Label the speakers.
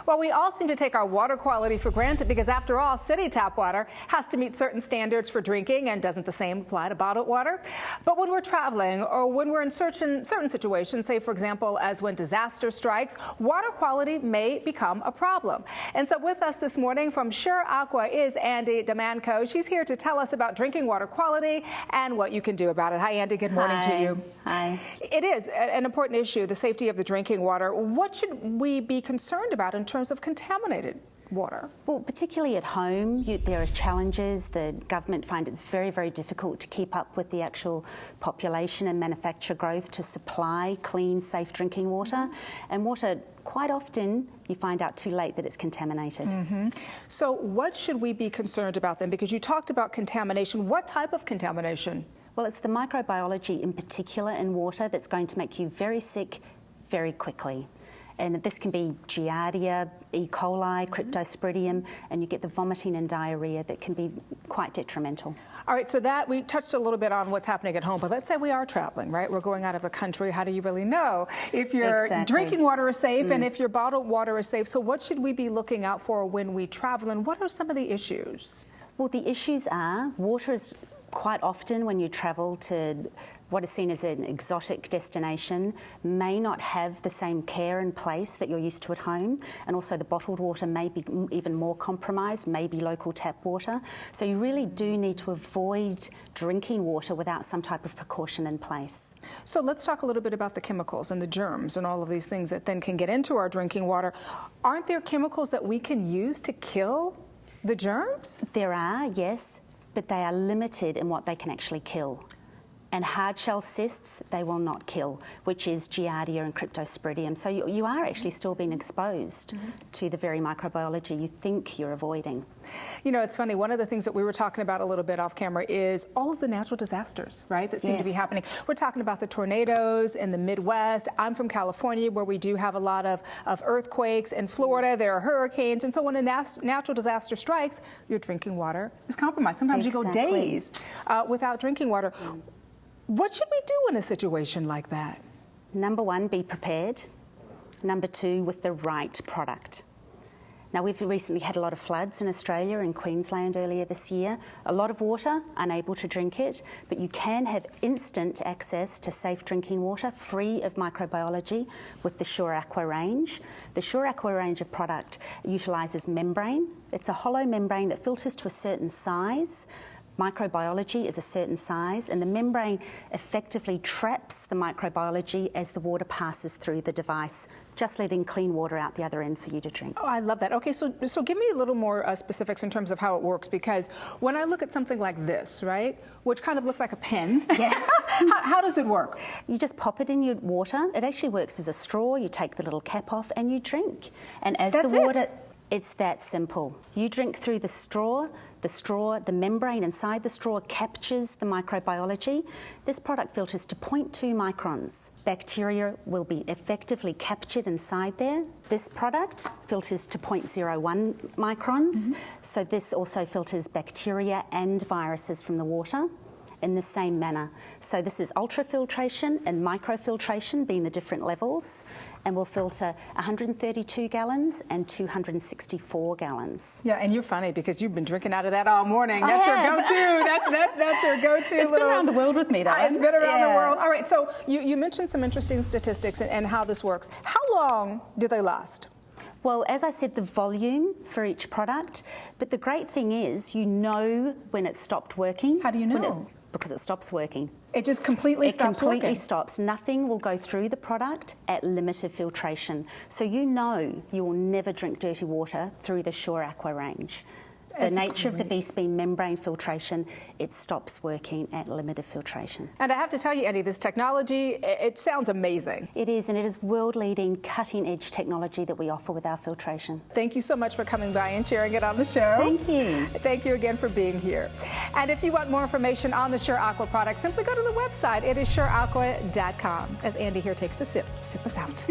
Speaker 1: Well, we all seem to take our water quality for granted because, after all, city tap water has to meet certain standards for drinking, and doesn't the same apply to bottled water? But when we're traveling or when we're in certain situations, say, for example, as when disaster strikes, water quality may become a problem. And so with us this morning from SureAqua is Andy Demanco. She's here to tell us about drinking water quality and what you can do about it. Hi, Andy. Good morning to you.
Speaker 2: Hi.
Speaker 1: It is an important issue, the safety of the drinking water. What should we be concerned about in terms of contaminated water?
Speaker 2: Well, particularly at home, there are challenges. The government find it's very, very difficult to keep up with the actual population and manufacture growth to supply clean, safe drinking water. And water, quite often, you find out too late that it's contaminated.
Speaker 1: So what should we be concerned about then? Because you talked about contamination. What type of contamination?
Speaker 2: Well, it's the microbiology in particular in water that's going to make you very sick very quickly. And this can be Giardia, E. coli, Cryptosporidium, and you get the vomiting and diarrhea that can be quite detrimental.
Speaker 1: All right, so that we touched a little bit on what's happening at home, but let's say we are traveling, right? We're going out of the country. How do you really know if your drinking water is safe and if your bottled water is safe? So what should we be looking out for when we travel, and what are some of the issues?
Speaker 2: Well, the issues are water is quite often, when you travel to what is seen as an exotic destination, may not have the same care in place that you're used to at home, and also the bottled water may be even more compromised, may be local tap water. So you really do need to avoid drinking water without some type of precaution in place.
Speaker 1: So let's talk a little bit about the chemicals and the germs and all of these things that then can get into our drinking water. Aren't there chemicals that we can use to kill the germs?
Speaker 2: There are, yes, but they are limited in what they can actually kill. And hard shell cysts, they will not kill, which is Giardia and Cryptosporidium. So you are actually still being exposed to the very microbiology you think you're avoiding.
Speaker 1: You know, it's funny, one of the things that we were talking about a little bit off camera is all of the natural disasters, right, that seem to be happening. We're talking about the tornadoes in the Midwest. I'm from California, where we do have a lot of earthquakes. In Florida, there are hurricanes. And so when a natural disaster strikes, your drinking water is compromised. Sometimes you go days without drinking water. What should we do in a situation like that?
Speaker 2: Number one, be prepared. Number two, with the right product. Now, we've recently had a lot of floods in Australia and Queensland earlier this year. A lot of water, unable to drink it, but you can have instant access to safe drinking water, free of microbiology, with the SureAqua range. The SureAqua range of product utilises membrane. It's a hollow membrane that filters to a certain size. Microbiology is a certain size, and the membrane effectively traps the microbiology as the water passes through the device, just letting clean water out the other end for you to drink. Oh,
Speaker 1: I love that. Okay, so give me a little more specifics in terms of how it works, because when I look at something like this, right, which kind of looks like a pen, how does it work?
Speaker 2: You just pop it in your water. It actually works as a straw. You take the little cap off and you drink. And as the water, it's that simple. You drink through the straw, the membrane inside the straw captures the microbiology. This product filters to 0.2 microns. Bacteria will be effectively captured inside there. This product filters to 0.01 microns. So this also filters bacteria and viruses from the water in the same manner. So this is ultrafiltration and microfiltration being the different levels, and we'll filter 132 gallons and 264 gallons.
Speaker 1: Yeah, and you're funny because you've been drinking out of that all morning. That's your go-to. That's your go-to.
Speaker 2: It's been around the world with me, though.
Speaker 1: It's been around the world. All right, so you mentioned some interesting statistics and how this works. How long do they last?
Speaker 2: Well, as I said, the volume for each product, but the great thing is you know when it stopped working.
Speaker 1: How do you know?
Speaker 2: Because it stops working.
Speaker 1: It just completely stops working?
Speaker 2: It completely stops. Nothing will go through the product at limited filtration. So you know you will never drink dirty water through the SureAqua range. The nature of the beast being membrane filtration, it stops working at limited filtration.
Speaker 1: And I have to tell you, Eddie, this technology, it sounds amazing.
Speaker 2: It is, and it is world-leading, cutting-edge technology that we offer with our filtration.
Speaker 1: Thank you so much for coming by and sharing it on the show.
Speaker 2: Thank you.
Speaker 1: Thank you again for being here. And if you want more information on the SureAqua product, simply go to the website. It is SureAqua.com. As Andy here takes a sip us out.